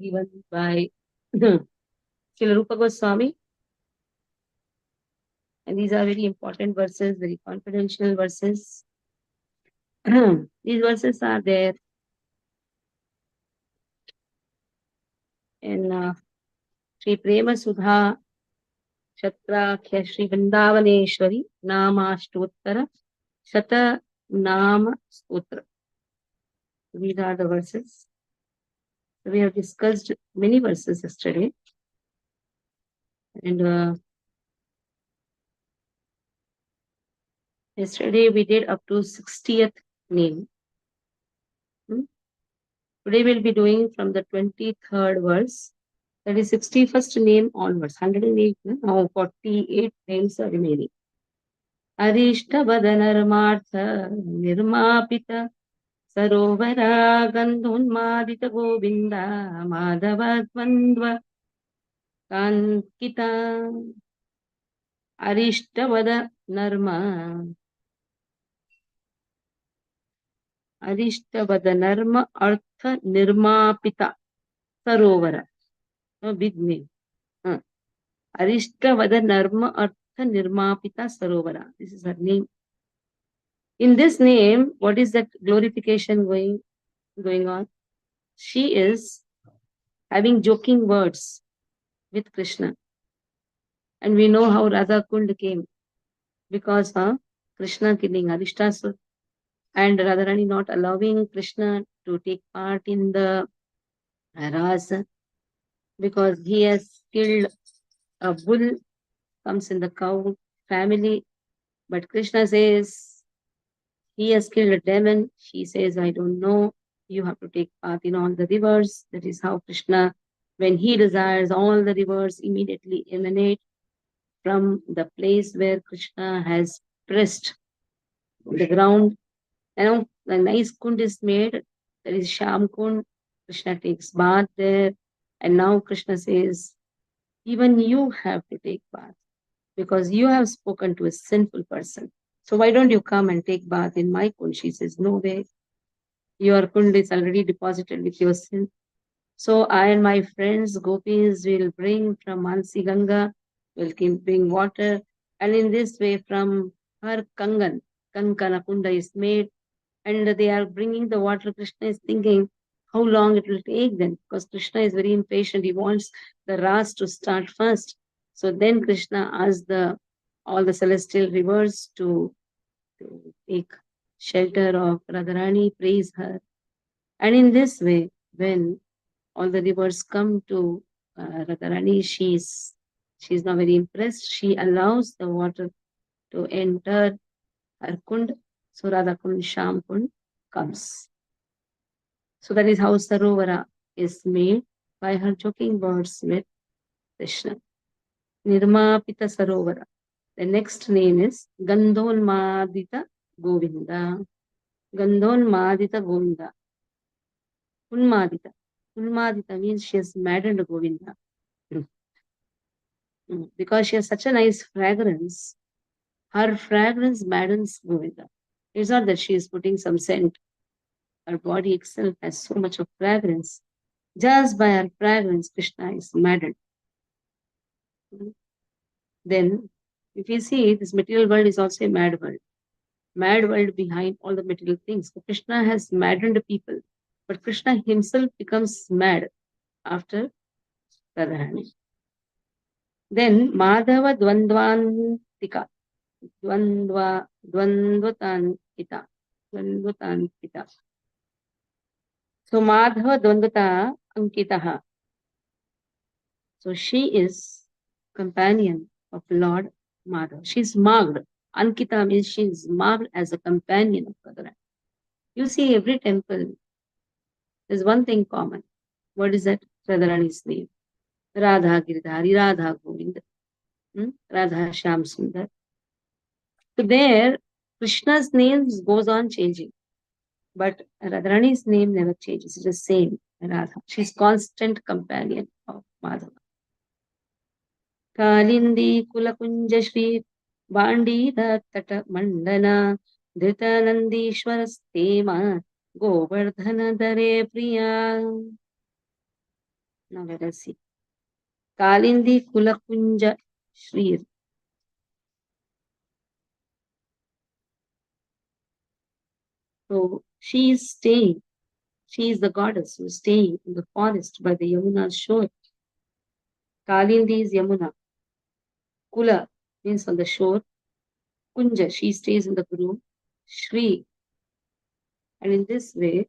given by Srila Rupa Goswami. And these are very important verses, very confidential verses. These verses are there in Sri Prema Sudha Shatrakhya Sri Vrindavaneshwari Namashtottara Shata Nama Stotra. These are the verses. So we have discussed many verses yesterday. And yesterday we did up to 60th name. Today we'll be doing from the 23rd verse. That is 61st name onwards. 108, now 48 names are remaining. Arishtabhadanarmartha Nirmapita Sarovara Gandhunmadita Govinda Madhava Dvandva Kankita Arishtabhada Narma Arishtabhadanarma Artha Nirmapita Sarovara. No big name. Arishtabhadanarma Artha Nirmapita Sarovara. This is her name. In this name, what is that glorification going on? She is having joking words with Krishna. And we know how Radha Kund came. Because Krishna killing Arishtasur and Radharani not allowing Krishna to take part in the Rasa because he has killed a bull, comes in the cow family. But Krishna says he has killed a demon. She says, I don't know. You have to take part in all the rivers. That is how Krishna, when he desires, all the rivers immediately emanate from the place where Krishna has pressed the ground. A nice kund is made. There is Sham Kund. Krishna takes bath there. And now Krishna says, even you have to take bath because you have spoken to a sinful person. So why don't you come and take bath in my kund? She says, no way. Your kund is already deposited with your sin. So I and my friends, gopis, will bring from Mansi Ganga, will bring water. And in this way, from her Kangan, Kankana Kunda is made. And they are bringing the water. Krishna is thinking how long it will take them because Krishna is very impatient. He wants the Ras to start first. So then Krishna asked all the celestial rivers to take shelter of Radharani, praise her. And in this way, when all the rivers come to Radharani, she's now very impressed. She allows the water to enter her kund. So Radha Kund, Sham Kund comes. So that is how Sarovara is made by her joking words with Krishna. Nirmapita Sarovara. The next name is Gandhonmadita Govinda. Gandhonmadita Govinda. Unmadita. Unmadita means she has maddened Govinda. Because she has such a nice fragrance, her fragrance maddens Govinda. It's not that she is putting some scent. Her body itself has so much of fragrance. Just by her fragrance, Krishna is maddened. Then, if you see, this material world is also a mad world. Mad world behind all the material things. So Krishna has maddened people, but Krishna himself becomes mad after Radharani. Then, Madhava Dvandvantika. Dvandvatankita. Dvandvatankita. So Madhava Dvandvata Ankitaha. So she is companion of Lord Madhava. She is marked. Ankita means she is marked as a companion of Radharani. You see, every temple, there's one thing common. What is that? Radharani's name. Radha Giridhari, Radha Govinda, Radha Shyam Sundar. So there, Krishna's name goes on changing. But Radharani's name never changes. It's the same, Radha. She's constant companion of Madhava. Kalindi Kulakunja Shri Bandita Tata Mandana Dhita Nandishwara Stema Govardhana Dare Priya. Now let us see. Kalindi Kulakunja Shrir. So she is staying. She is the goddess who is staying in the forest by the Yamuna's shore. Kalindi is Yamuna. Kula means on the shore. Kunja, she stays in the grove. Shri, and in this way,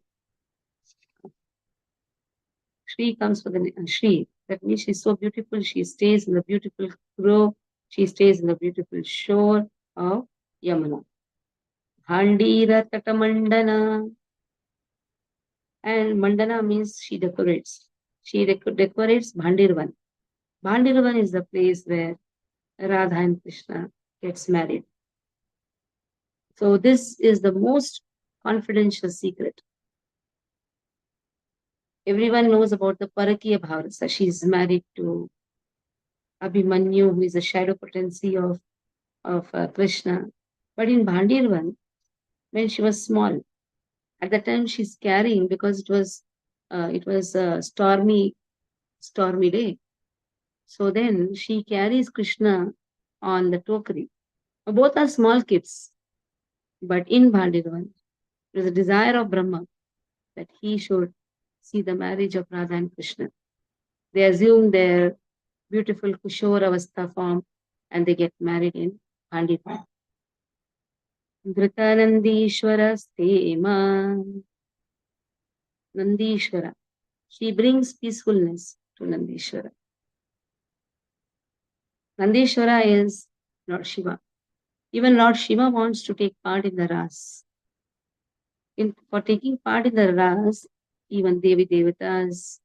Shri comes for the Shri. That means she's so beautiful. She stays in the beautiful grove. She stays in the beautiful shore of Yamuna. Handira Tatamandana. And Mandana means she decorates. She decorates Bhandirvan. Bhandirvan is the place where Radha and Krishna gets married. So this is the most confidential secret. Everyone knows about the Parakiya Bhavarasa. She's married to Abhimanyu, who is a shadow potency of Krishna. But in Bhandirvan, when she was small, at the time she's carrying, because it was a stormy day. So then she carries Krishna on the tokri. Both are small kids. But in Bhandirvan, there is a desire of Brahma that he should see the marriage of Radha and Krishna. They assume their beautiful Kushora Avastha form and they get married in Bhandirvan. Dhritanandishwara Stema. Nandishwara. She brings peacefulness to Nandishwara. Nandishwara is Lord Shiva. Even Lord Shiva wants to take part in the Ras. For taking part in the Ras, even Devi Devatas,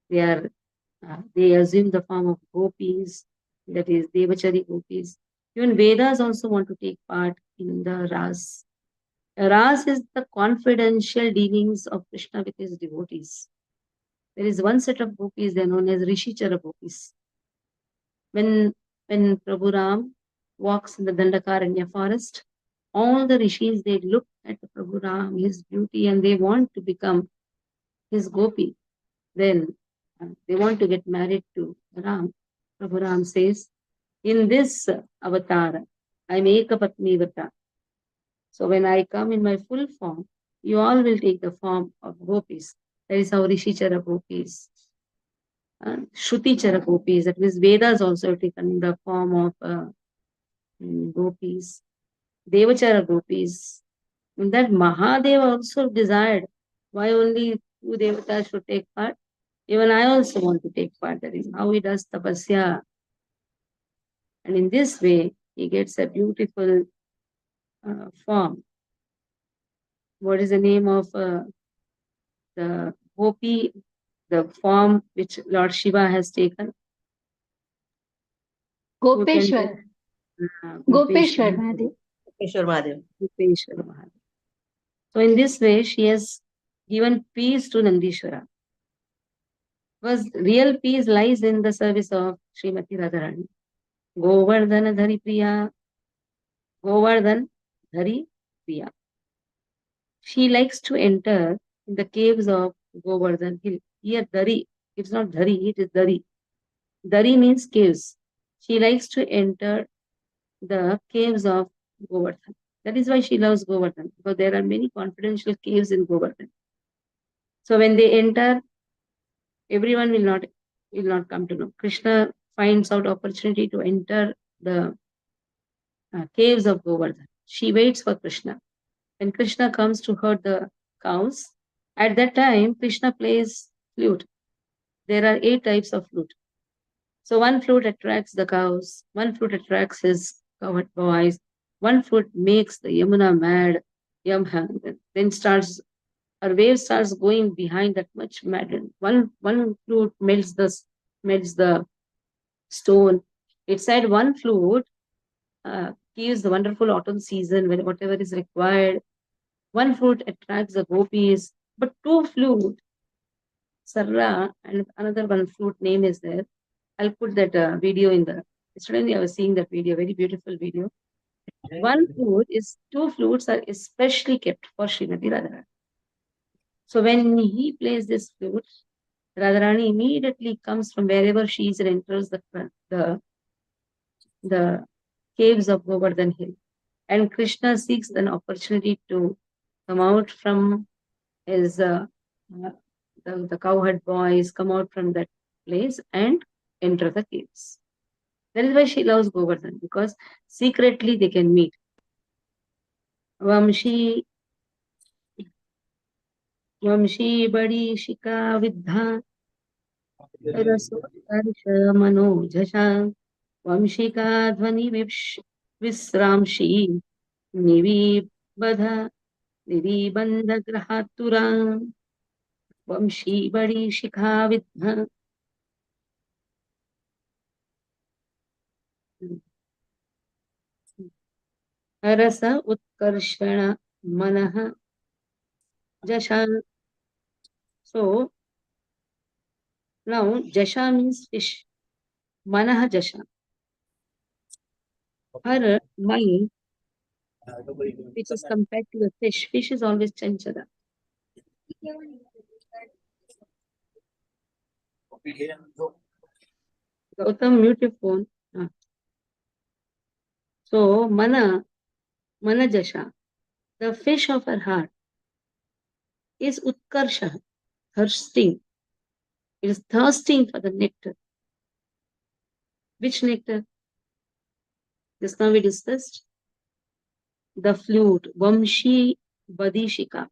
they assume the form of gopis, that is Devachari gopis. Even Vedas also want to take part in the Ras. Ras is the confidential dealings of Krishna with his devotees. There is one set of gopis, they are known as Rishichara gopis. When Prabhu Ram walks in the Dandakaranya forest, all the rishis, they look at the Prabhu Ram, his beauty, and they want to become his gopi. Then they want to get married to Ram. Prabhu Ram says, in this avatar, I am Ekapatni Vata. So when I come in my full form, you all will take the form of gopis. That is how Rishichara gopis. Shruti gopis, that means Vedas also have taken the form of gopis. Devachara gopis. And that Mahadeva also desired why only two devatas should take part. Even I also want to take part. That is how he does tapasya. And in this way, he gets a beautiful form. What is the name of the gopi, the form which Lord Shiva has taken? Gopeshwar. Gopeshwar Mahadev. Kishore Mahadev. Gopeshwar Mahadev. So in this way, she has given peace to Nandishwara. Because real peace lies in the service of Srimathi Radharani. Govardhana Dhari Priya. Govardhan Dhari Priya. She likes to enter in the caves of Govardhan Hill. Here, Dhari, it's not Dhari, it is Dhari. Dhari means caves. She likes to enter the caves of Govardhan. That is why she loves Govardhan, because there are many confidential caves in Govardhan. So when they enter, everyone will not come to know. Krishna finds out opportunity to enter the caves of Govardhan. She waits for Krishna. When Krishna comes to herd the cows, at that time Krishna plays flute. There are 8 types of flute. So one flute attracts the cows, one flute attracts his cowherd boys, one flute makes the Yamuna mad. Then our wave starts going behind that much mad. One flute melts the stone. It said one flute gives the wonderful autumn season when whatever is required. One flute attracts the gopis, but 2 flute, Sarra, and another one flute name is there. I'll put that video in the. Yesterday I was seeing that video, very beautiful video. One flute is 2 flutes are especially kept for Srimati Radharani. So when he plays this flute, Radharani immediately comes from wherever she is and enters the caves of Govardhan Hill. And Krishna seeks an opportunity to come out from his the cowherd boys, come out from that place and enter the caves. That is why she loves Govardhan, because secretly they can meet. Vamshi Vamshi Badi Shika Vidha रसोत्कर्ष मनोजशा Vanshika ध्वनि विश्रांशी निबीबध निबीबंध ग्रहातुरा वंशी बड़ी शिखा विद्ध रस उत्कर्षण मनः जशा. So now jasha means fish. Manah jasha. Her mind, which is compared to the fish. Fish is always chanchala. Gautam, mute your phone. So manajasha, the fish of her heart, is utkarsha, thirsting. It is thirsting for the nectar. Which nectar? Just now we discussed. The flute, Vamshi Badishika.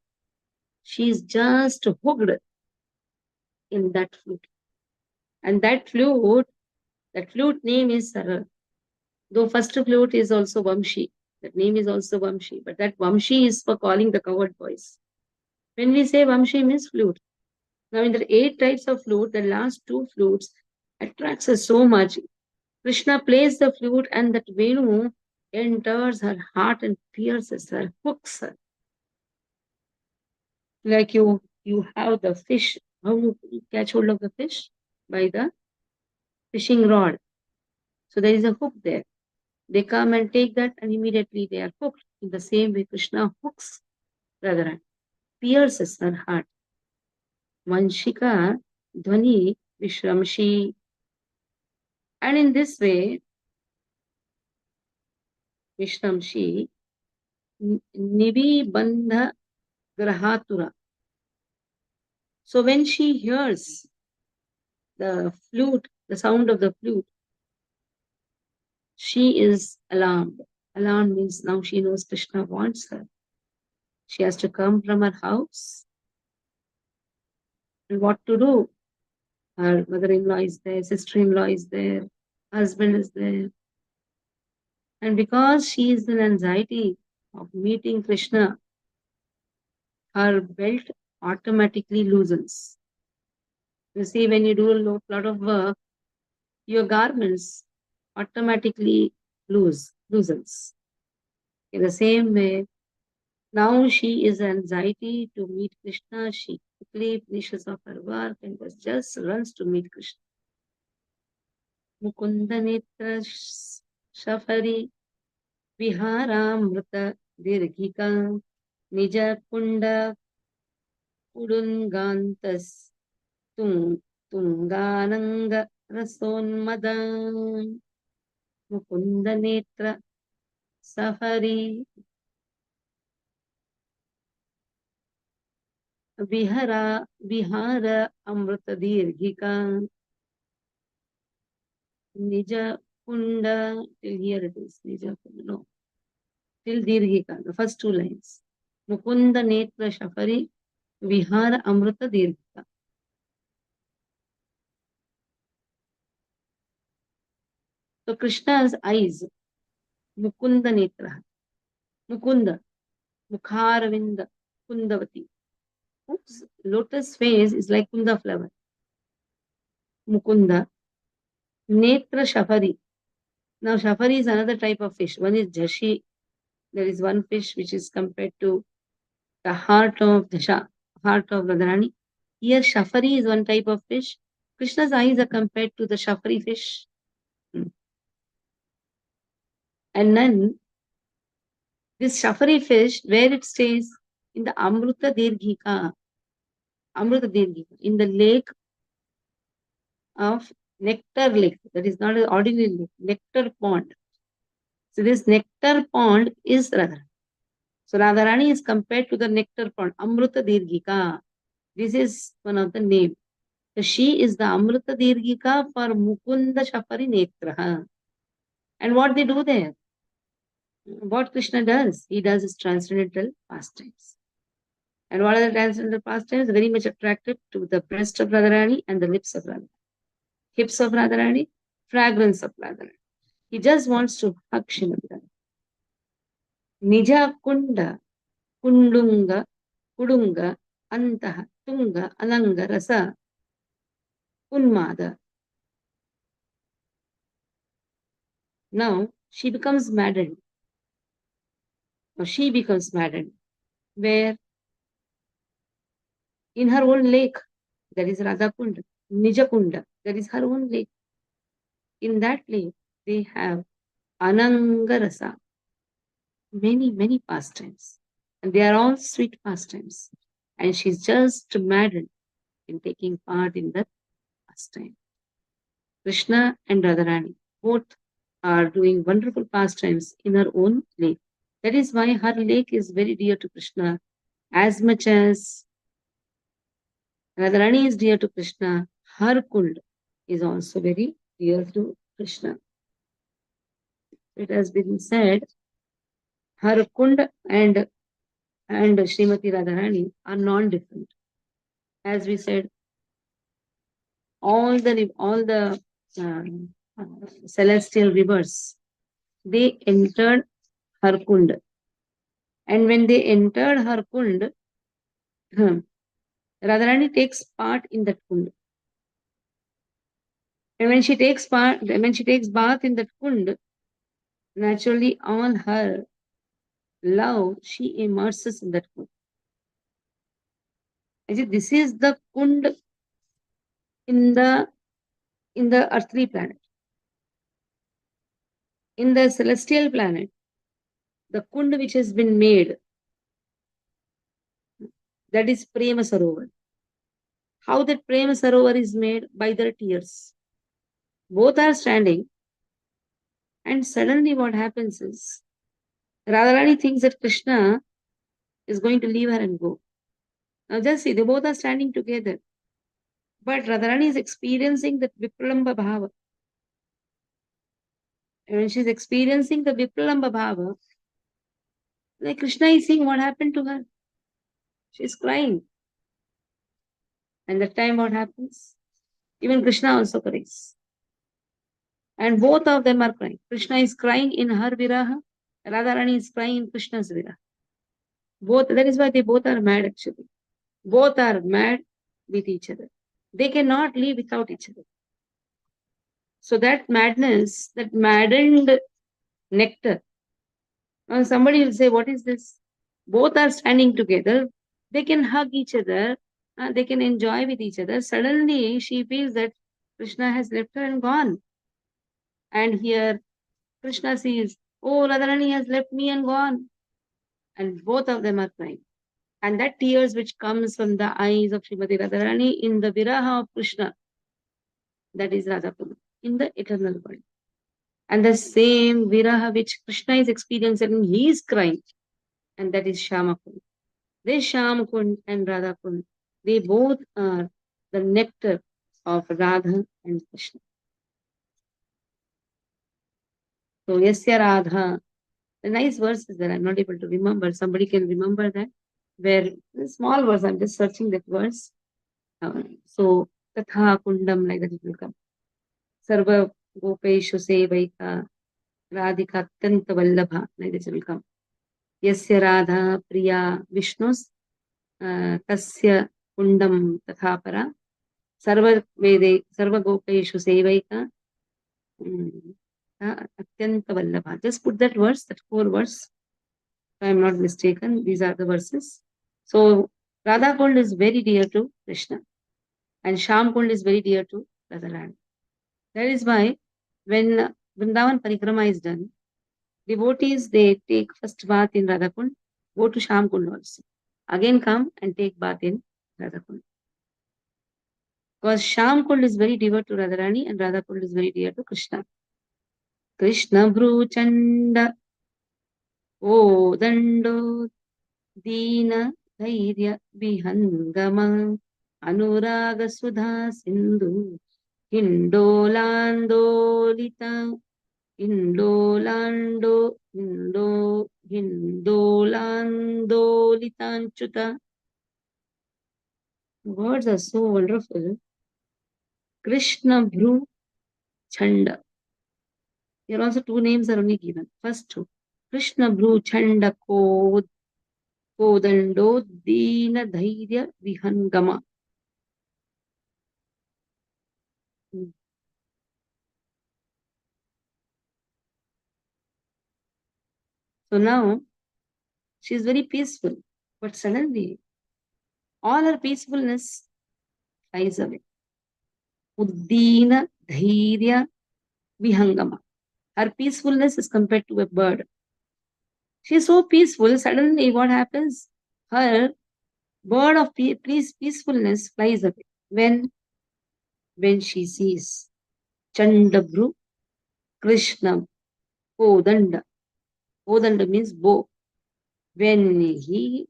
She is just hooked in that flute. And that flute name is Saral. Though first flute is also Vamshi. That name is also Vamshi. But that Vamshi is for calling the cowherd boys. When we say Vamshi means flute. Now in the 8 types of flute, the last 2 flutes attracts us so much. Krishna plays the flute and that Venu enters her heart and pierces her, hooks her. Like you have the fish. How you catch hold of the fish? By the fishing rod. So there is a hook there. They come and take that and immediately they are hooked. In the same way, Krishna hooks Radharani, pierces her heart. Vanshika Dhvani Vishramshi. And in this way, Vishramshi Nibi Bandha Grahatura. So when she hears the flute, the sound of the flute, she is alarmed. Alarmed means now she knows Krishna wants her. She has to come from her house. And what to do? Her mother-in-law is there, sister-in-law is there, husband is there. And because she is in anxiety of meeting Krishna, her belt automatically loosens. You see, when you do a lot of work, your garments automatically loosens. In the same way, now she is anxiety to meet Krishna. She quickly finishes off her work and just runs to meet Krishna. Mukunda Netra Shafari Viharamrita Dirghika Nija Kunda Udungantas Tungananga Rasonmadan Mukunda Netra Safari Vihara Amrita Dirghika Nija Kunda, till here it is, Nija Kunda, no, till Dirghika, the first 2 lines. Mukunda Netra Shafari Vihara Amrita Dirghika. So Krishna's eyes, Mukunda Netra, Mukunda, Mukharvinda, Kundavati. Whose lotus face is like Kunda flower. Mukunda, Netra Shafari. Now Shafari is another type of fish. One is Jashi. There is one fish which is compared to the heart of Radharani. Here Shafari is one type of fish. Krishna's eyes are compared to the Shafari fish. And then this Shafari fish, where it stays? In the Amrita Dirghika, in the lake of nectar lake. That is not an ordinary lake, nectar pond. So this nectar pond is Radharani. So Radharani is compared to the nectar pond, Amruta Dirghika. This is one of the name. So she is the Amruta Dirghika for Mukunda Shapari Netraha. And what they do there? What Krishna does? He does his transcendental pastimes. And what are the transcendental pastimes? Very much attractive to the breast of Radharani and the lips of Radharani. Hips of Radharani, fragrance of Radharani. He just wants to hug Srimati. Nija Kunda, Kundunga, Kudunga, Antaha, Tunga, Alanga, Rasa, Unmada. Now she becomes maddened. Or she becomes maddened. Where? In her own lake, that is Radha Kunda, Nija Kunda, that is her own lake. In that lake, they have Anangarasa, many pastimes. And they are all sweet pastimes. And she's just maddened in taking part in that pastime. Krishna and Radharani both are doing wonderful pastimes in her own lake. That is why her lake is very dear to Krishna. As much as Radharani is dear to Krishna, her kund is also very dear to Krishna. It has been said, her kund and Srimati Radharani are non-different. As we said, all the celestial rivers, they entered her kund. And when they entered her kund, Radharani takes part in that kund. And when she takes bath in that kund, naturally all her love she immerses in that kund. This is the kund in the earthly planet. In the celestial planet, the kund which has been made, that is Prema Sarovar. How that Prema Sarovar is made? By their tears. Both are standing, and suddenly what happens is, Radharani thinks that Krishna is going to leave her and go. Now just see, they both are standing together. But Radharani is experiencing that Vipralamba Bhava. And when she's experiencing the Vipralamba Bhava, like Krishna is seeing what happened to her. She's crying. And that time what happens? Even Krishna also cries. And both of them are crying. Krishna is crying in her viraha. Radharani is crying in Krishna's viraha. Both, that is why they both are mad actually. Both are mad with each other. They cannot live without each other. So that madness, that maddened nectar. Now somebody will say, what is this? Both are standing together. They can hug each other. They can enjoy with each other. Suddenly she feels that Krishna has left her and gone. And here Krishna sees, oh, Radharani has left me and gone. And both of them are crying. And that tears which comes from the eyes of Srimati Radharani in the viraha of Krishna, that is Radhapur, in the eternal body. And the same viraha which Krishna is experiencing, he is crying. And that is Shyamakund. This Shyamakund and Radhakund, they both are the nectar of Radha and Krishna. So, Yasya Radha, the nice verses that I'm not able to remember. Somebody can remember that. Where the small verse, I'm just searching that verse. So, Tatha Kundam, like that it will come. Sarva Gopeshu Sevaika Radhika Tanta Vallabha, like that it will come. Yasya Radha Priya Vishnus Tasya Kundam Tathapara Sarva Vede Sarva Gopeshu Sevaika Atyanta Vallabha. Just put that verse, that 4 verse. If I am not mistaken, these are the verses. So Radha Kund is very dear to Krishna, and Sham Kund is very dear to Radharani. That is why when Vrindavan Parikrama is done, devotees, they take first bath in Radha Kund, go to Sham Kund also. Again come and take bath in Radha Kund. Because Sham Kund is very dear to Radharani and Radha Kund is very dear to Krishna. Krishna Bru Chanda O Dando Dina Dhairya Vihangama Anuraga Sudha Sindhu Hindolandolita Hindolandolitanchuta. Words are so wonderful. Krishna Bru Chanda. Here also two names are only given. First two. Krishna Bru Chanda Kodando Dina Dhairya Vihangama. So now she is very peaceful. But suddenly all her peacefulness flies away. Uddina Dhairya Vihangama. Her peacefulness is compared to a bird. She is so peaceful. Suddenly, what happens? Her bird of peacefulness flies away. When she sees Chandabru Krishna Kodanda. Kodanda means bow. When he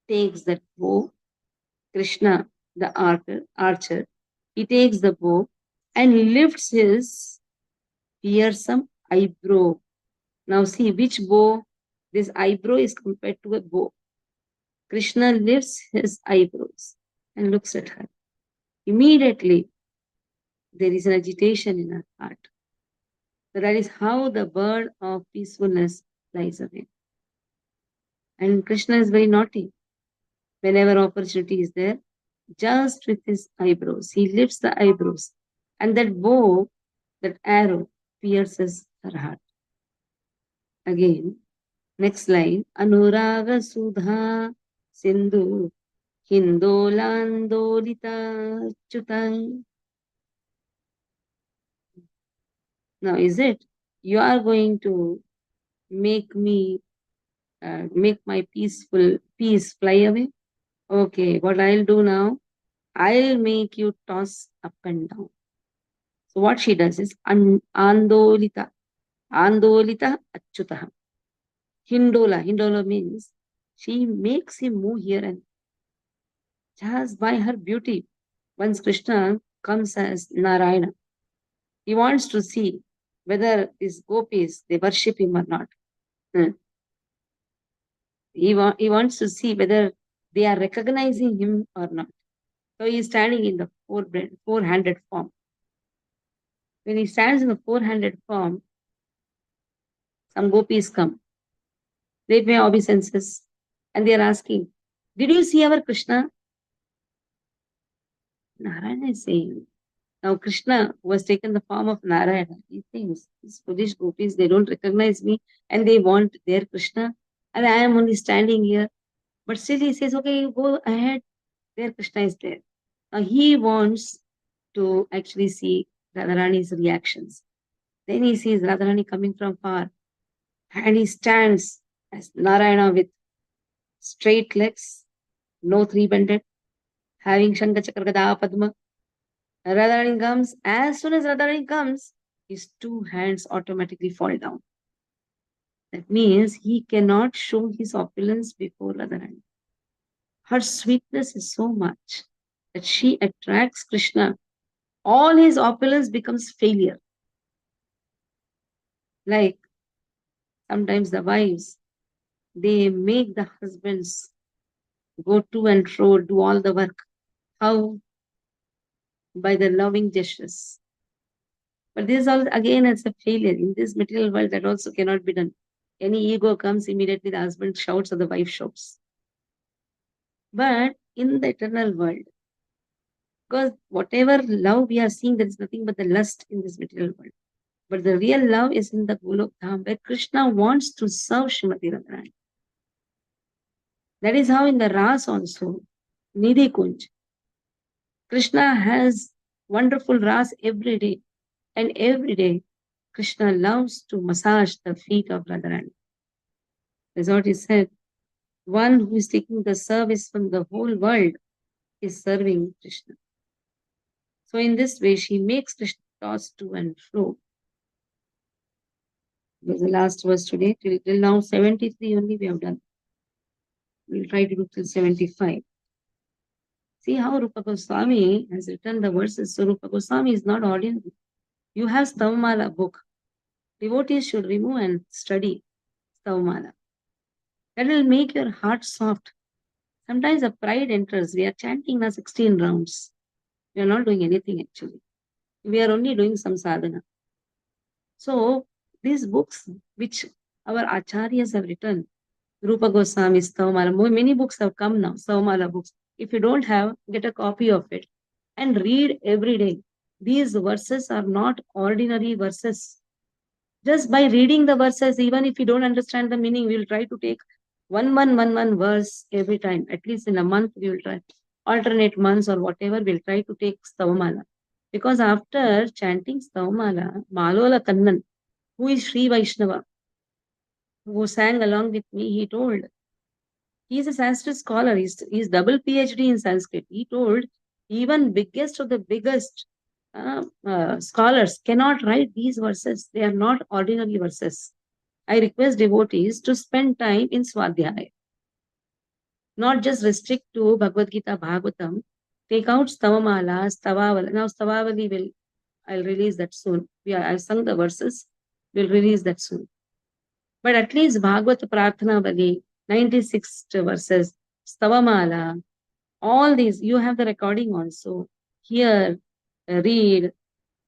takes that bow, Krishna, the archer, he takes the bow and lifts his fearsome eyebrow. Now see which bow, this eyebrow is compared to a bow. Krishna lifts his eyebrows and looks at her. Immediately, there is an agitation in her heart. So that is how the bird of peacefulness flies away. And Krishna is very naughty. Whenever opportunity is there, just with his eyebrows, he lifts the eyebrows. And that bow, that arrow, pierces her heart. Again, next line, Anuraga Sudha Sindhu Hindolandolita Chutai. Now, is it you are going to make me make my peace fly away? Okay, what I'll do now, I'll make you toss up and down. So what she does is andolita achyutah. Hindola means she makes him move here and just by her beauty. Once Krishna comes as Narayana, he wants to see whether these gopis, they worship him or not. He wants to see whether they are recognizing him or not. So he is standing in the four-handed form. When he stands in the four-handed form, some gopis come. They pay obeisances and they are asking, did you see our Krishna? Narayana is saying, now Krishna, who has taken the form of Narayana, he thinks, these foolish gopis, they don't recognize me and they want their Krishna and I am only standing here. But still he says, okay, you go ahead, there Krishna is there. Now he wants to actually see Radharani's reactions. Then he sees Radharani coming from far and he stands as Narayana with straight legs, no three-bended, having Shankha Chakra Gada Padma. Radharani comes. As soon as Radharani comes, his two hands automatically fall down. That means he cannot show his opulence before Radharani. Her sweetness is so much that she attracts Krishna. All his opulence becomes failure. Like sometimes the wives, they make the husbands go to and fro, do all the work. How? By the loving gestures. But this is all again it's a failure. In this material world, that also cannot be done. Any ego comes, immediately the husband shouts or the wife shouts. But in the eternal world, because whatever love we are seeing, there is nothing but the lust in this material world. But the real love is in the Golok Dham, where Krishna wants to serve Srimati Radharani. That is how in the Ras also, Nidhi Kunj, Krishna has wonderful Ras every day. And every day, Krishna loves to massage the feet of Radharani. That's what he said. One who is taking the service from the whole world is serving Krishna. So in this way, she makes Krishna toss to and fro. It was the last verse today. Till now, 73 only we have done. We'll try to do till 75. See how Rupa Goswami has written the verses. So Rupa Goswami is not ordinary. You have Stavamala book. Devotees should remove and study Stavamala. That will make your heart soft. Sometimes a pride enters. We are chanting now 16 rounds. We are not doing anything actually. We are only doing some sadhana. So these books which our acharyas have written, Rupa Goswami, Stavamala, many books have come now, Stavamala books. If you don't have, get a copy of it and read every day. These verses are not ordinary verses. Just by reading the verses, even if you don't understand the meaning, we will try to take one verse every time. At least in a month, we will try. Alternate months or whatever, we'll try to take Stavamala. Because after chanting Stavamala, Malola Kannan, who is Sri Vaishnava, who sang along with me, he told, he is a Sanskrit scholar, he's double PhD in Sanskrit. He told, even biggest of the biggest scholars cannot write these verses. They are not ordinary verses. I request devotees to spend time in Swadhyaya. Not just restrict to Bhagavad Gita, Bhagavatam. Take out Stavamala, Stavavali. Now Stavavali I'll release that soon. I've sung the verses. We'll release that soon. But at least Bhagavata Prarthana Bali, 96 verses, Stavamala, all these, you have the recording also. Hear, read.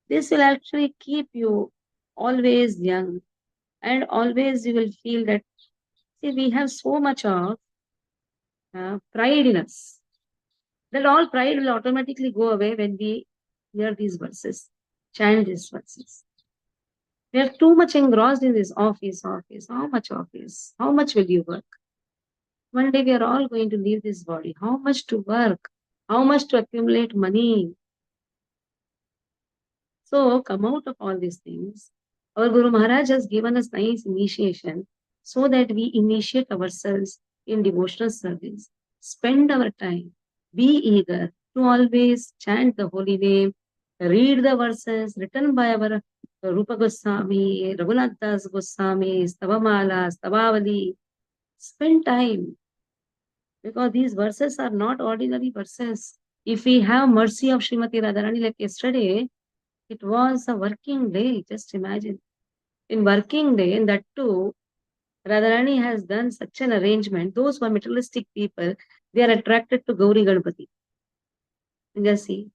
This will actually keep you always young. And always you will feel that, see, we have so much of pride in us. That all pride will automatically go away when we hear these verses, chant these verses. We are too much engrossed in this office. How much office? How much will you work? One day we are all going to leave this body. How much to work? How much to accumulate money? So come out of all these things. Our Guru Maharaj has given us nice initiation so that we initiate ourselves in devotional service. Spend our time. Be eager to always chant the holy name, read the verses written by our Rupa Goswami, Raghunath Das Goswami, Stavamala, Stavavali. Spend time because these verses are not ordinary verses. If we have mercy of Srimati Radharani like yesterday, it was a working day. Just imagine. In working day, and that too, Radharani has done such an arrangement. Those who are materialistic people, they are attracted to Gauri Ganpati. Just see.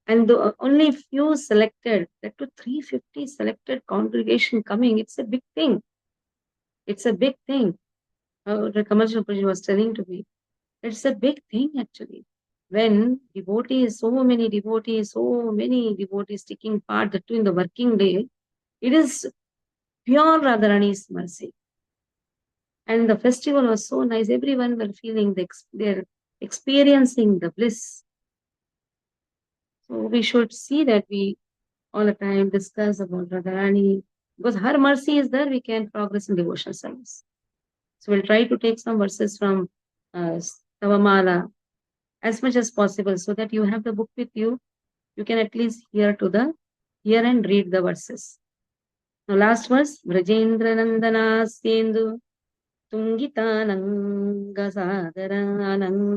And only few selected, that to 350 selected congregation coming, it's a big thing. It's a big thing. The Kamal Shapaji was telling to me. It's a big thing actually. When devotees, so many devotees taking part, that too in the working day, it is pure Radharani's mercy. And the festival was so nice. Everyone were feeling they're experiencing the bliss. So we should see that we all the time discuss about Radharani. Because her mercy is there, we can progress in devotional service. So we'll try to take some verses from Stavamala as much as possible so that you have the book with you. You can at least hear and read the verses. Now last verse, Vrajendra Nandana Sendu Tungitananga Sadara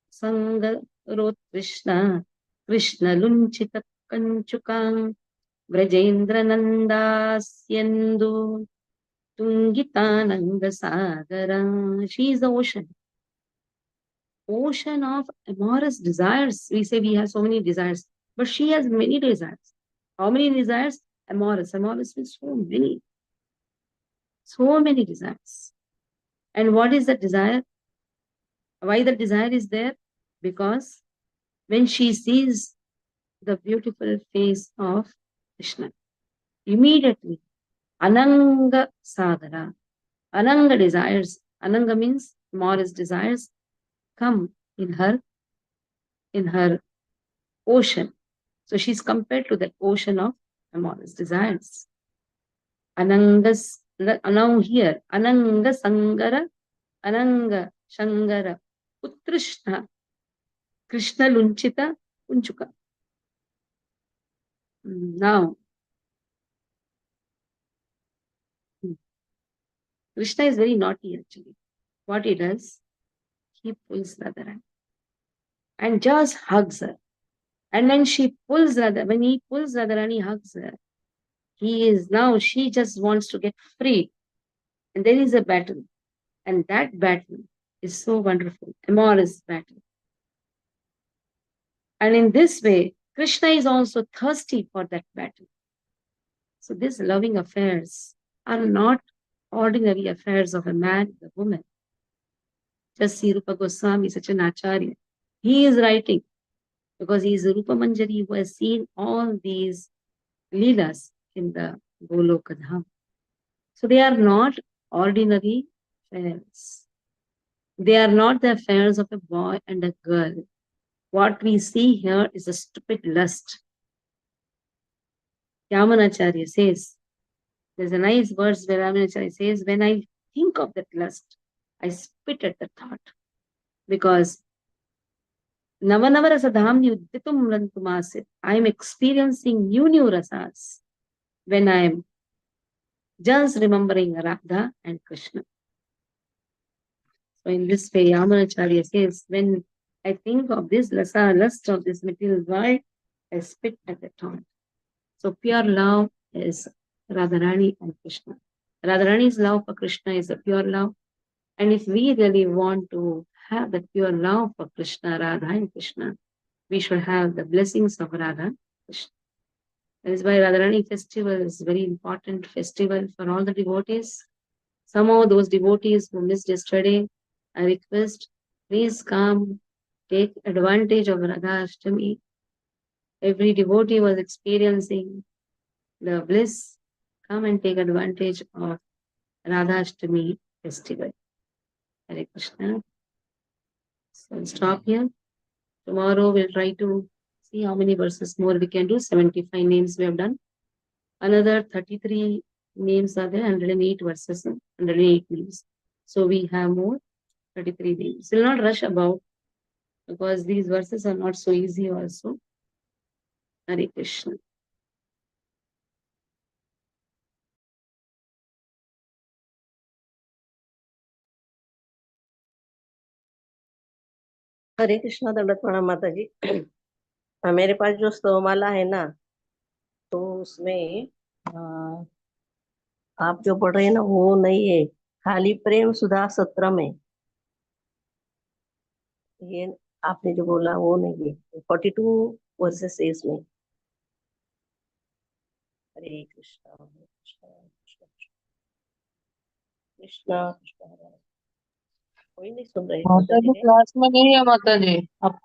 Sanga Rot Krishna Lunchita Kanchukang Vrajendra Nanda Sendu Tungitananga Sadara. She is the ocean of amorous desires. We say we have so many desires, but she has many desires. How many desires? Amorous. Amorous means so many. So many desires. And what is the desire? Why the desire is there? Because when she sees the beautiful face of Krishna, immediately Ananga Sagara, Ananga desires, Ananga means amorous desires, come in her ocean. So she's compared to that ocean of amorous desires. Anangas, now here, Ananga Sangara, Ananga Shangara, Utrishna, Krishna Lunchita Unchuka. Now, Krishna is very naughty actually. What he does, he pulls Radharani and just hugs her. And when he pulls Radharani, hugs her, she just wants to get free. And there is a battle. And that battle is so wonderful, amorous battle. And in this way, Krishna is also thirsty for that battle. So these loving affairs are not ordinary affairs of a man and a woman. Just see Rupa Goswami, such an acharya. He is writing because he is a Rupa Manjari who has seen all these leelas in the Goloka Dham. So they are not ordinary affairs. They are not the affairs of a boy and a girl. What we see here is a stupid lust. Yamanacharya says, there's a nice verse where Yamanacharya says, when I think of that lust, I spit at the thought. Because Navanavara Sadhamni Udditum Rantumasit, I am experiencing new rasas when I am just remembering Radha and Krishna. So in this way, Yamanacharya says, when I think of this lust of this material world, I spit at the thought. So pure love is Radharani and Krishna. Radharani's love for Krishna is a pure love. And if we really want to have that pure love for Krishna, Radha and Krishna, we should have the blessings of Radha and Krishna. That is why Radharani festival is a very important festival for all the devotees. Somehow those devotees who missed yesterday, I request, please come, take advantage of Radhashtami. Every devotee was experiencing the bliss. Come and take advantage of Radhashtami festival. Hare Krishna. So I'll stop here. Tomorrow we'll try to see how many verses more we can do. 75 names we have done. Another 33 names are there, 108 verses, 108 names. So we have more 33 names. We'll not rush about because these verses are not so easy also. Hare Krishna. हरे कृष्णा, दंडवत प्रणाम माता जी। मेरे पास जो स्तवमाला है ना, तो उसमें आप जो पढ़ रहे हैं ना, वो नहीं है, खाली प्रेम सुधा सत्र में, ये आपने जो बोला वो नहीं है। 42 वर्सेस है इसमें। हरे कृष्णा कृष्णा कृष्णा कृष्णा कृष्णा। कोई नहीं सुन रहे माता जी, क्लास में नहीं है माता जी। आप